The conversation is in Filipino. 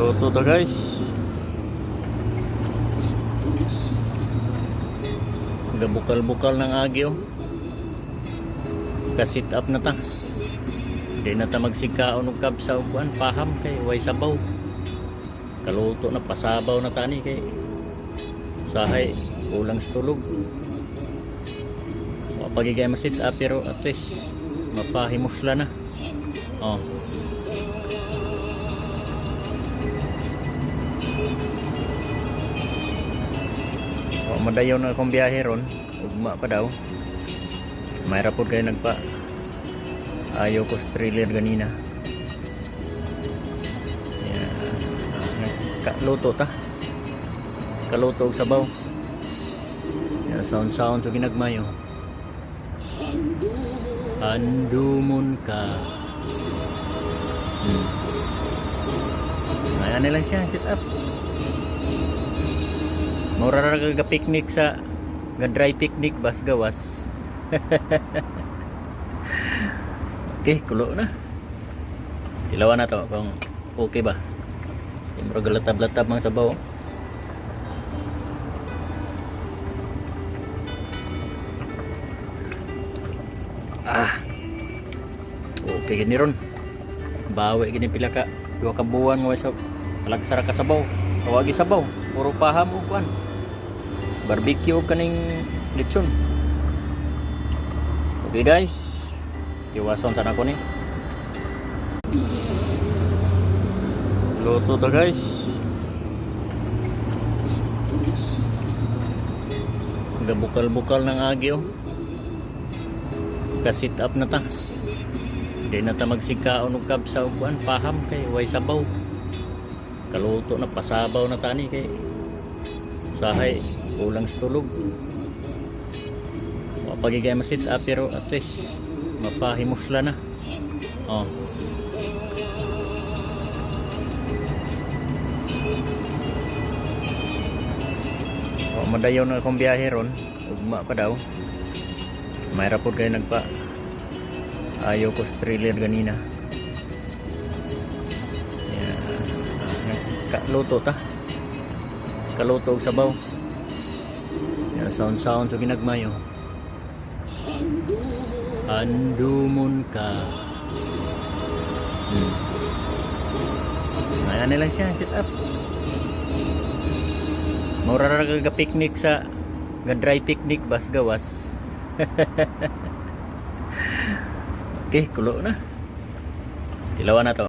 Luto to guys. Gabukal-bukal ng agyo. Ka-sit up na ta. Di na ta magsikaon og kabsa og kuan paham kay way sabaw. Kaluto na pasabaw na tani kay sahay kulang sa tulog. Pagigay ma-sit up pero at least mapahimusla na. Oh. Madayaw na akong biyahe ron, ugma pa daw. Mayra po kayo nagpa ayaw ko trailer ganina. Kaluto ta. Kaluto og sabaw. Sound so ginagmayo. Andumon ka. Ayan na lang siya, sit up. Mura ra picnic sa dry picnic bas gawas. Okay, kulo na. Tilawan na to kung okay ba. Mura galatab-latab mga sabaw. Okay gini ron. Bawi gini pila ka 2 ka buwan nga sa palagsara ka sabaw. Tawagi sabaw, puro paham o kuan. Barbecue o kaning lechon. Okay guys, iwason sana ko ni. Luto to guys. Gabukal-bukal ng agyo. Ka-sit up na ta. Di na ta magsikaon og kabsa og kuan paham kay way sabaw. Kaluto na pasabaw na tani kay sahay kulang sa tulog. Pagigay ma-sit up pero at least mapahimusla na. Oh. Madayaw na akong biyahe ron, ugma pa daw. Mayra po kayo nagpa ayaw ko trailer ganina. Kaluto ta. Kaluto og sabaw. Sound so ginagmayo. Andumon ka. Ayan na lang siya, sit up. Mura ra picnic sa dry picnic bas gawas. Okay, kulo na. Tilawan na to.